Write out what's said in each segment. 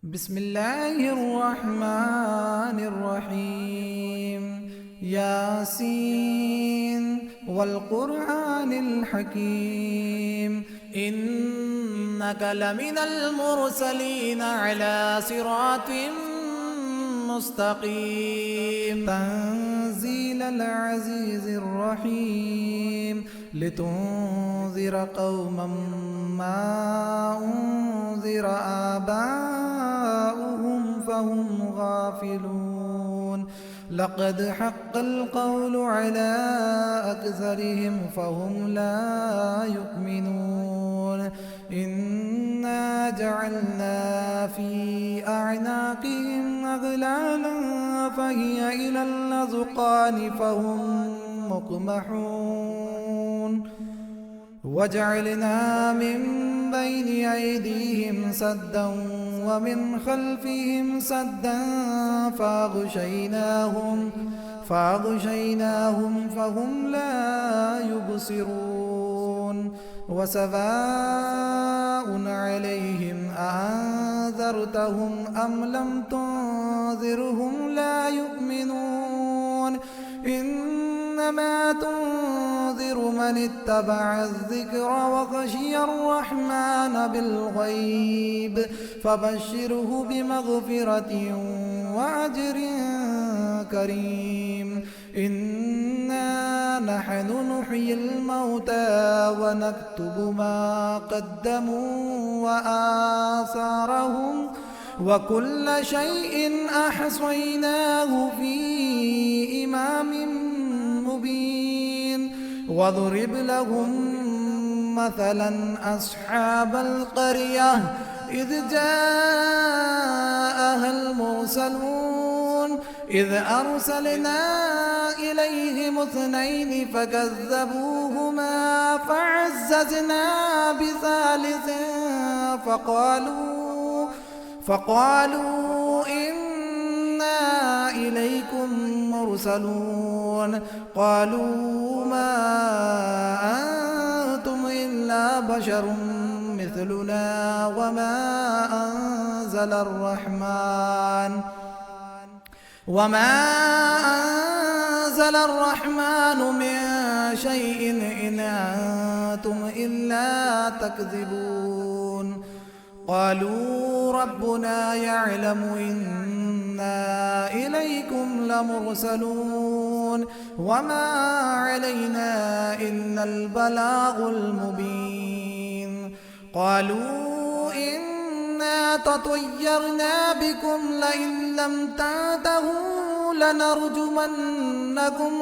بسم الله الرحمن الرحيم. ياسين والقرآن الحكيم إنك لمن المرسلين على صراط مستقيم. تنزيل العزيز الرحيم لتنذر قوما ما أنذر آباؤهم فهم غافلون. لقد حق القول على أكثرهم فهم لا يؤمنون. إنا جعلنا في أعناقهم أغلالا فهي إلى الأذقان فهم مقمحون. وجعلنا من بين أيديهم سدا ومن خلفهم سدا فأغشيناهم فهم لا يبصرون. وسواء عليهم أأنذرتهم أم لم تنذرهم لا يؤمنون. إنما تنذر من اتبع الذكر وخشي الرحمن بالغيب فبشره بمغفرة وأجر كريم. إنا نحن نحيي الموتى ونكتب ما قدموا وآثارهم وكل شيء أحصيناه في إمام مبين. واضرب لهم مثلا أصحاب القرية إذ جاءها المرسلون إذ أرسلنا إليهم اثنين فكذبوهما فعززنا بثالث فقالوا إنا إليكم مرسلون. قالوا ما أنتم إلا بشر مثلنا وما أنزل الرحمن من شيء إن أنتم إلا تكذبون. قالوا ربنا يعلم إنا إليكم لمرسلون وما علينا إلا البلاغ المبين. قالوا إنا تطيرنا بكم لئن لم تنتهوا لنرجمنكم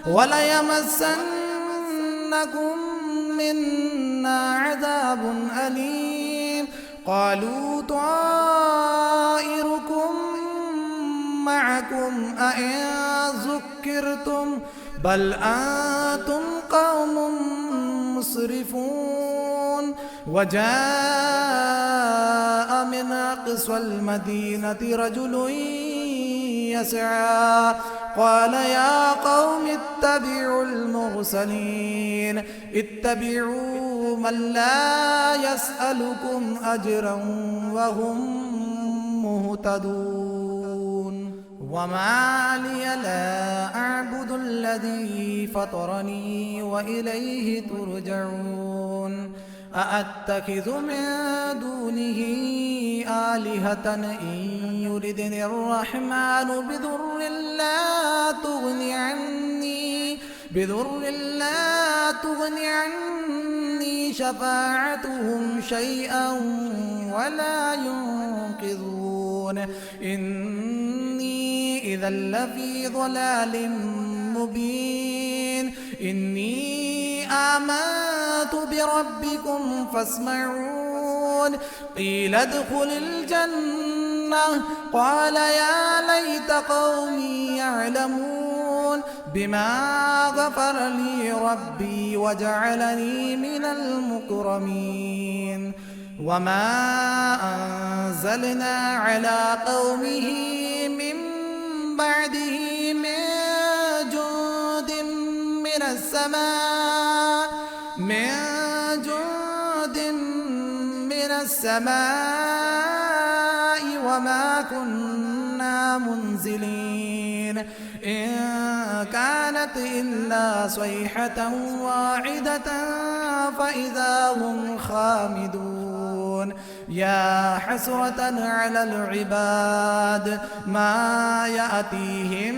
وليمسنكم منا عذاب أليم. قالوا طائركم معكم أئن ذكرتم بل أنتم قوم مسرفون. وجاء من أقصى المدينة رجل يسعى قال يا قوم اتبعوا المرسلين اتبعوا من لا يسألكم أجرا وهم مهتدون. وما لي لا أعبد الذي فطرني وإليه ترجعون. أأتخذ من دونه آلهة إن يردني الرحمن بضر لا تغن عني شفاعتهم شيئا ولا ينقذون. إني إذا لفي ضلال مبين. إني آمنت بربكم فاسمعون. قيل ادخل الجنة قال يا ليت قومي يعلمون بما غفر لي ربي وجعلني من المكرمين. وما أنزلنا على قومه من بعده من جند من السماء السماء وما كنا منزلين إن كانت إلا صيحة واحدة فإذا هم خامدون يا حسرة على العباد ما يأتيهم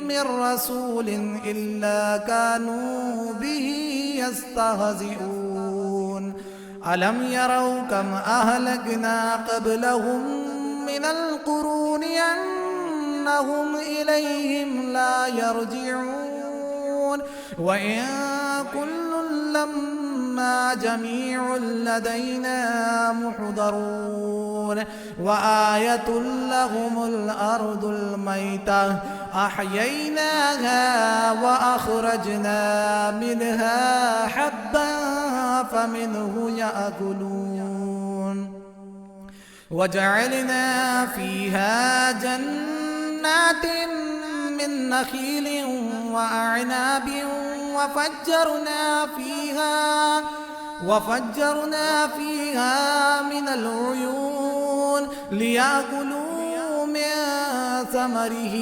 من رسول إلا كانوا به يستهزئون ألم يروا كم أهلكنا قبلهم من القرون أنهم إليهم لا يرجعون وإن كل لما جميع لدينا محضرون وآية لهم الأرض الميتة أحييناها وأخرجنا منها حبا فمنه يأكلون وجعلنا فيها جنات من نخيل وأعناب وفجرنا فيها من العيون ليأكلوا من ثمره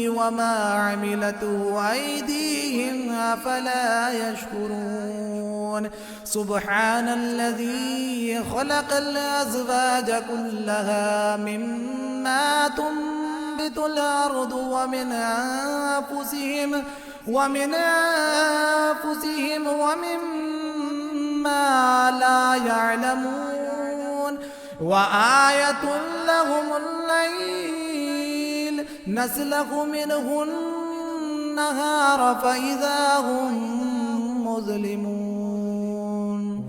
وما عملته أيديهم أفلا يشكرون سبحان الذي خلق الأزواج كلها مما تنبت الأرض ومن أنفسهم ومما لا يعلمون وآية لهم الليل نسلخ منه النهار فإذا هم مظلمون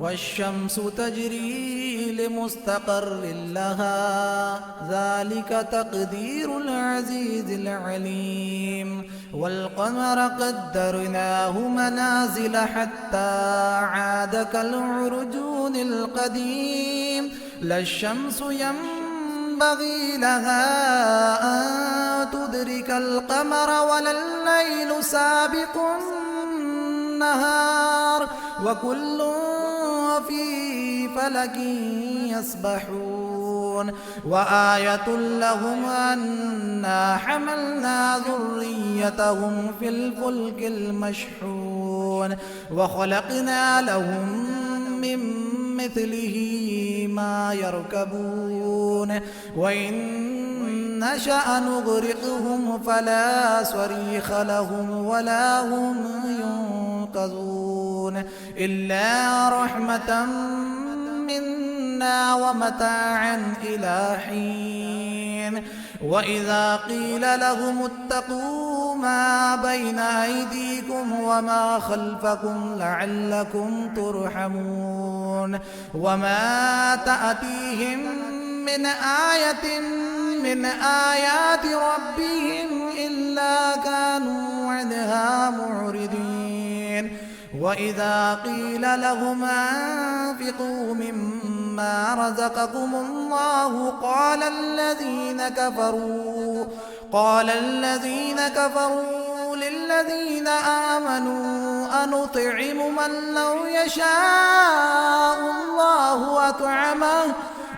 والشمس تجري لمستقر لها ذلك تقدير العزيز العليم والقمر قدرناه منازل حتى عاد كالعرجون القديم لا الشمس ينبغي لها أن تدرك القمر ولا الليل سابق النهار وكل في فلك يسبحون وآية لهم أنا حملنا ذريتهم في الفلك المشحون وخلقنا لهم من مثله ما يركبون وإن نشأ نغرقهم فلا صريخ لهم ولا هم ينقذون إلا رحمة منا ومتاعا إلى حين وإذا قيل لهم اتقوا ما بين أيديكم وما خلفكم لعلكم ترحمون وما تأتيهم من آية من آيات ربهم إلا كانوا عنها معرضين وإذا قيل لهم أنفقوا مما رزقكم الله قال الذين كفروا للذين آمنوا أنطعم من لو يشاء الله أطعمه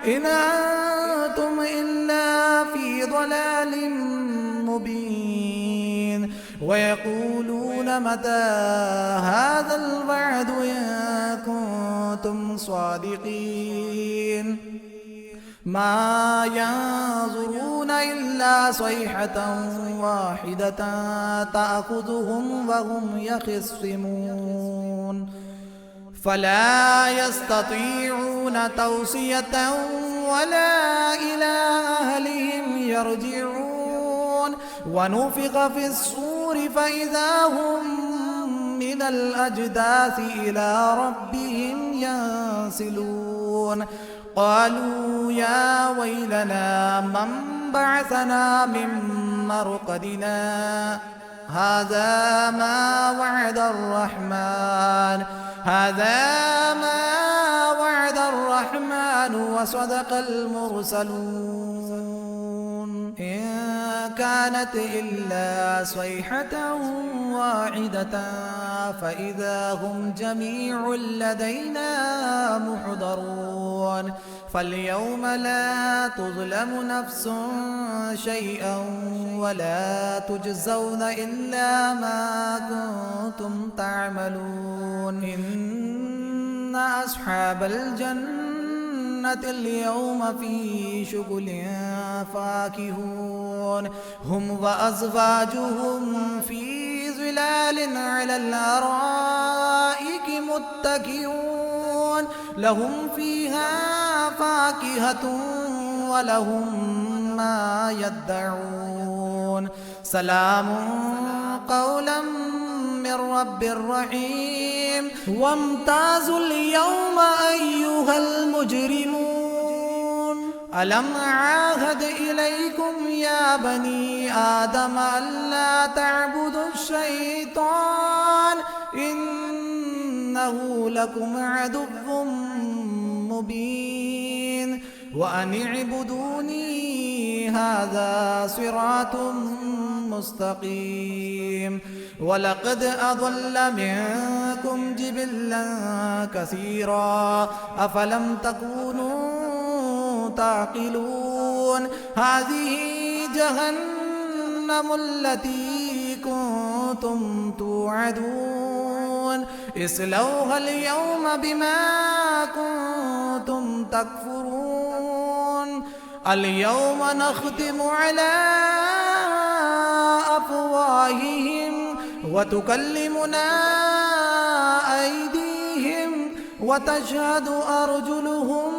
إن أنتم إلا في ضلال مبين ويقولون متى هذا الوعد إن كنتم صادقين ما ينظرون إلا صيحة واحدة تأخذهم وهم يخصمون فلا يستطيعون توصية ولا إلى أهلهم يرجعون ونفخ في الصور فإذا هم من الأجداث إلى ربهم ينسلون قالوا يا ويلنا من بعثنا من مرقدنا هذا ما وعد الرحمن وصدق المرسلون إن كانت إلا صيحة واحدة فإذا هم جميع لدينا محضرون فاليوم لا تظلم نفس شيئا ولا تجزون إلا ما كنتم تعملون إن أصحاب الجنة اليوم في شغل فاكهون هم وأزواجهم في ظلال على الأرائك متكئون لهم فيها فاكهة ولهم ما يدعون سلام قولا من رب رحيم وامتازوا اليوم أيها المجرمون ألم أعاهد إليكم يا بني آدم ألا تعبدوا الشيطان إنه لكم عدو مبين وأن اعبدوني هذا صراط مستقيم ولقد أضل منكم جبلا كثيرا أفلم تكونوا تعقلون هذه جهنم التي كنتم توعدون اصلوها اليوم بما كنتم تكفرون اليوم نختم على أفواههم وتكلمنا أيديهم وتشهد أرجلهم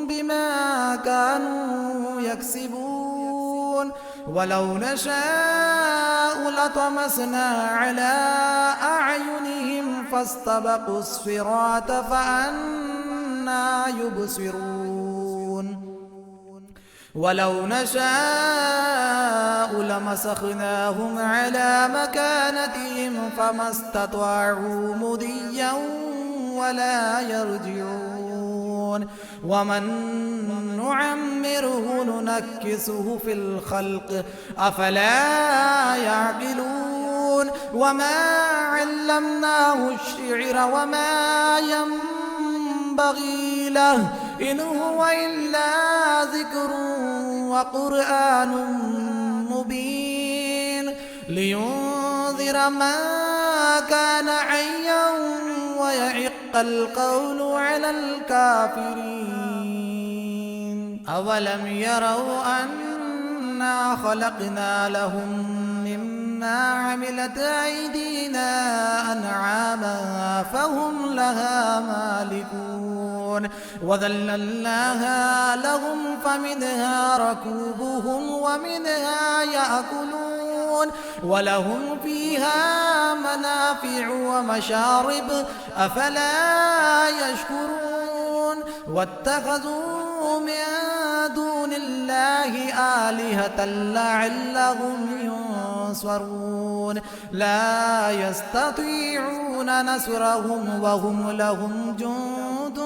بما كانوا يكسبون ولو نشاء لطمسنا على أعينهم فاستبقوا الصراط فأنى يبصرون ولو نشاء لمسخناهم على مكانتهم فما استطاعوا مضيا ولا يرجعون ومن نعمره ننكسه في الخلق أفلا يعقلون وما علمناه الشعر وما ينبغي له إن هو إلا ذكر وقرآن مبين لينذر من كان حيا ويحق القول على الكافرين أولم يروا أنا خلقنا لهم مما عملت أيدينا أنعاما فهم لها مالكون وذللناها لهم فمنها ركوبهم ومنها يأكلون ولهم فيها منافع ومشارب أفلا يشكرون واتخذوا من دون الله آلهة لعلهم ينصرون لا يستطيعون نصرهم وهم لهم جند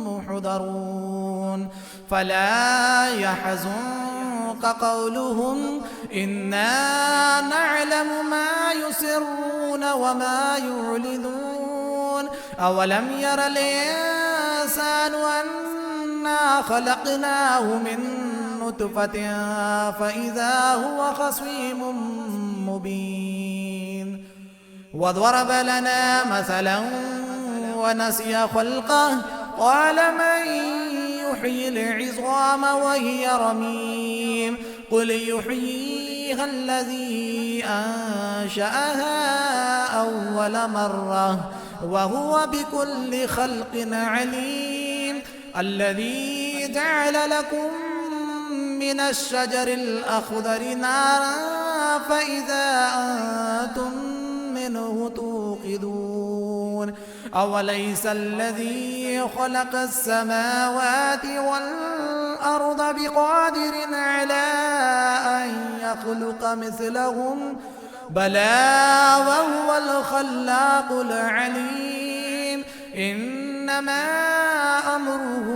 محضرون فلا يحزنك قولهم إنا نعلم ما يسرون وما يعلنون أولم ير الإنسان أنا خلقناه من نطفة فإذا هو خصيم مبين وضرب لنا مثلا ونسي خلقه قال من يحيي العظام وهي رميم قل يحييها الذي أنشأها أول مرة وهو بكل خلق عليم الذي جعل لكم من الشجر الأخضر نارا فإذا أنتم منه توقدون أوليس الذي خلق السماوات والأرض بقادر على أن يخلق مثلهم بلى وهو الخلاق العليم إنما أمره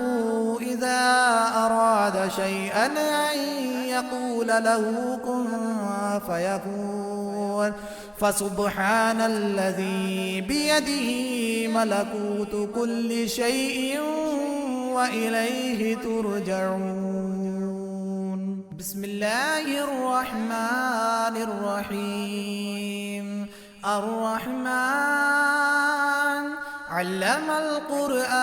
إذا أراد شيئا أن يقول له كن فيكون فسبحان الذي بيده ملكوت كل شيء وإليه ترجعون. بسم الله الرحمن الرحيم. الرحمن علم القرآن،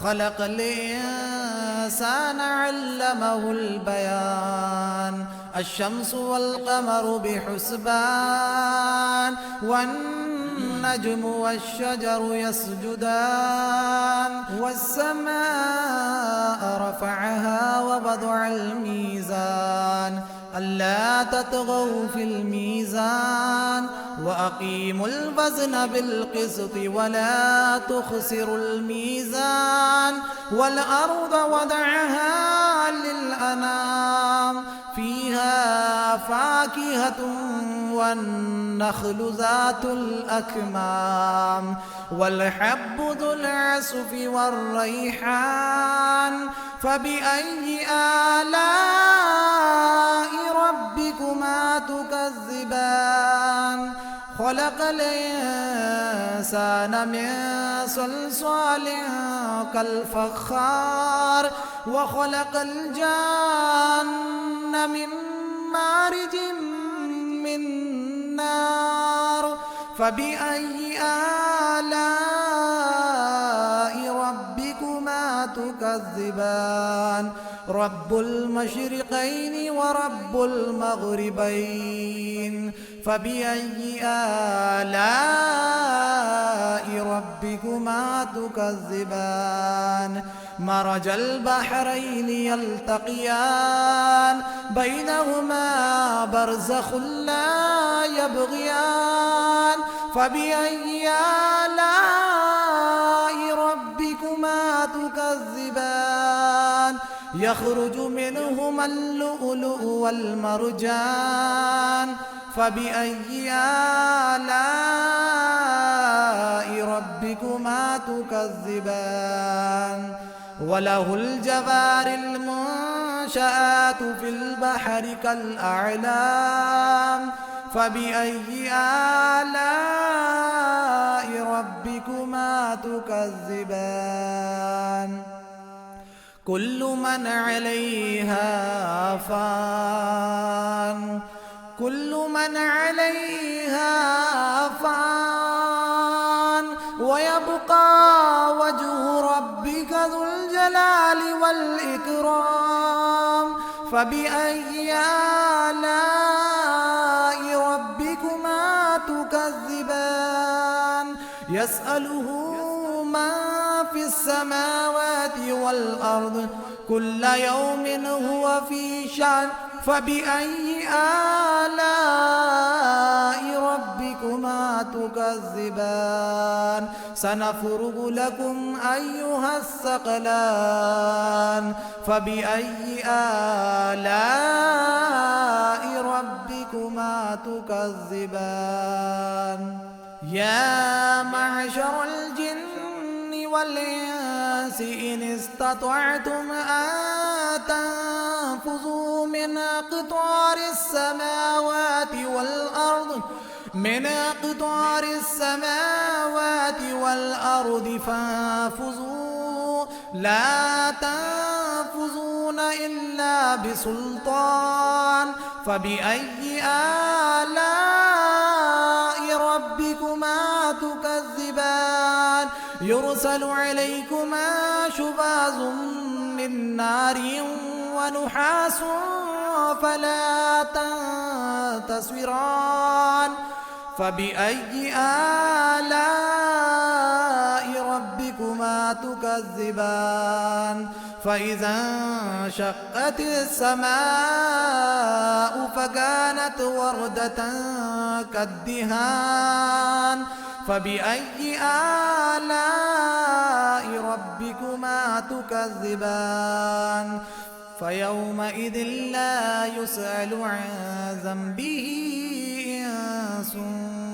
خلق الإنسان علمه البيان. الشمس والقمر بحسبان، والنجم والشجر يسجدان. والسماء رفعها ووضع الميزان، ألا تطغوا في الميزان، وأقيموا الوزن بالقسط ولا تخسروا الميزان. والأرض وضعها للأنام، فيها فاكهة والنخل ذات الأكمام، والحب ذو العصف والريحان. فبأي آلاء ربكما تكذبان؟ خلق الإنسان من صلصال كالفخار، وخلق الجان من مارج من نار. فبأي آلاء ربكما تكذبان؟ رب المشرقين ورب المغربين. فبأي آلاء ربكما تكذبان؟ مرج البحرين يلتقيان، بينهما برزخ لا يبغيان. فبأي آلاء ربكما تكذبان؟ يخرج منهما اللؤلؤ والمرجان. فبأي آلاء ربكما تكذبان؟ وله الجوار المنشآت في البحر كالأعلام. فبأي آلاء ربكما تكذبان؟ كل من عليها فان، كل من عليها فان، ويبقى وجه ربك ذو الجلال والإكرام. فبأي آلاء ربكما تكذبان؟ يسأله من في السماوات والأرض، كل يوم هو في شأن. فبأي آلاء ربكما تكذبان؟ سنفرغ لكم أيها الثقلان. فبأي آلاء ربكما تكذبان؟ يا معشر الجن والإنس إن استطعتم أن تنفذوا من أقطار السماوات والأرض، من أقطار السماوات والأرض فانفذوا، لا تنفذون إلا بسلطان. فبأي آلاء ربكما تكذبان؟ يرسل عليكما شواظ من نار ونحاس فلا تنتصران. فبأي آلاء ربكما تكذبان؟ فإذا انشقت السماء فكانت وردة كالدهان. فبأي آلاء ربكما تكذبان؟ فيومئذ لا يسأل عن ذنبه إنس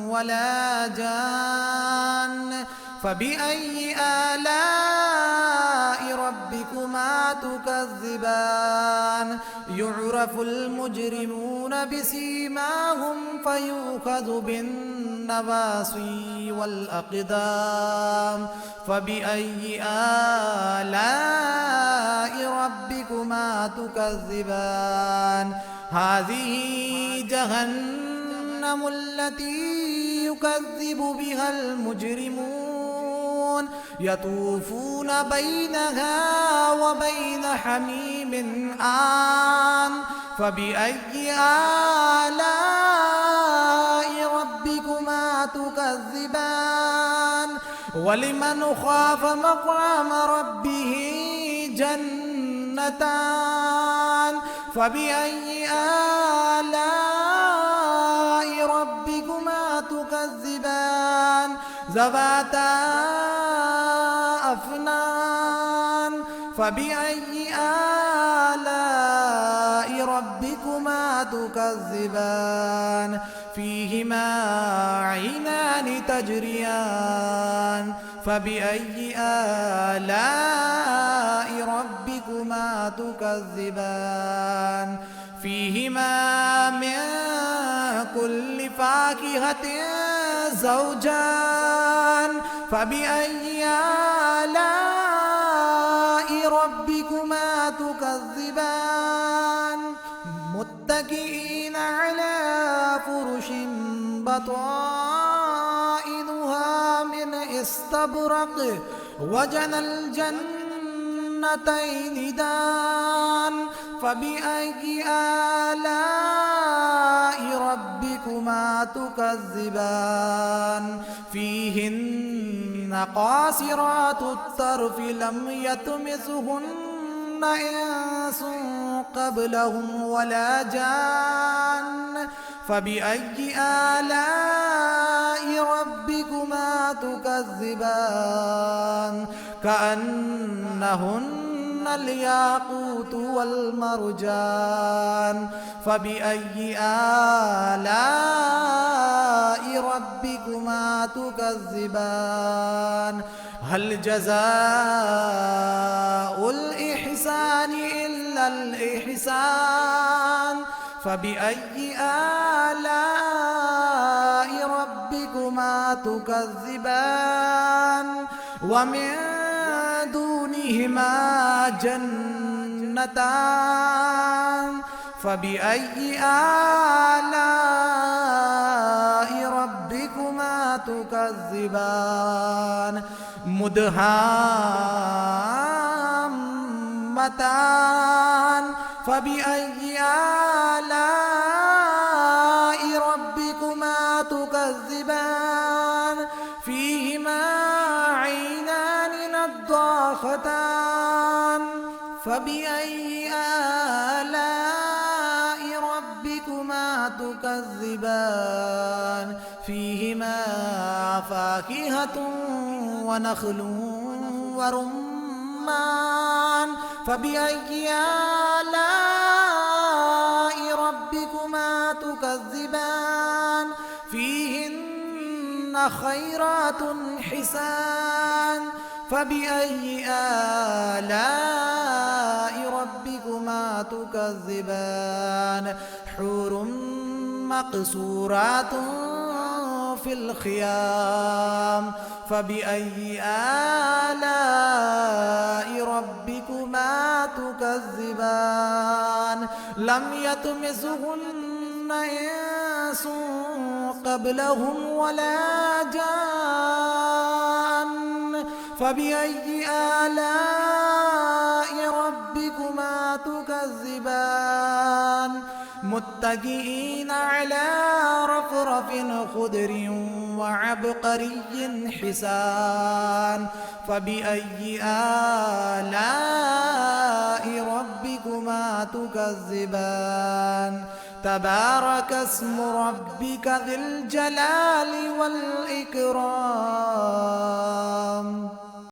ولا جان. فبأي آلاء ربكما تكذبان يعرف المجرمون بسيماهم فيؤخذ بالنواصي والأقدام فبأي آلاء ربكما تكذبان هذه جهنم التي يكذب بها المجرمون يطوفون بينها وبين حميم آن فبأي آلاء ربكما تكذبان ولمن خاف مقام ربه جنتان فبأي آلاء ربكما تكذبان ذواتا أفنان فبأي آلاء ربكما تكذبان فيهما عينان تجريان فبأي آلاء ربكما تكذبان فيهما من كل فاكهة زوجان فبأي آلاء ربكما تكذبان متكئين على فرش بطائنها من استبرق وجنى الجنتين دان فبأي آلاء ربكما تكذبان فيهن قاصرات الطرف لم يطمثهن إنس قبلهم ولا جان فبأي آلاء ربكما تكذبان كأنهن الياقوت والمرجان فبأي آلاء ربكما تكذبان هل جزاء الإحسان إلا الإحسان فبأي آلاء ربكما تكذبان ومن دونهما جنتان فبأي آلاء ربكما تكذبان مدهامتان فبأي آلاء ربكما تكذبان فيهما عينان نضاختان فبأي آلاء ربكما تكذبان فيهما فاكهة ونخل ورمان فبأي آلاء ربكما تكذبان فيهن خيرات حسان فبأي آلاء ربكما تكذبان حور مقصورات في الخيام فبأي آلاء ربكما تكذبان لم يطمثهن إنس قبلهم ولا جان فبأي آلاء ربكما تكذبان متكئين على رفرف خضر وعبقري حسان فبأي آلاء ربكما تكذبان تبارك اسم ربك ذي الجلال والإكرام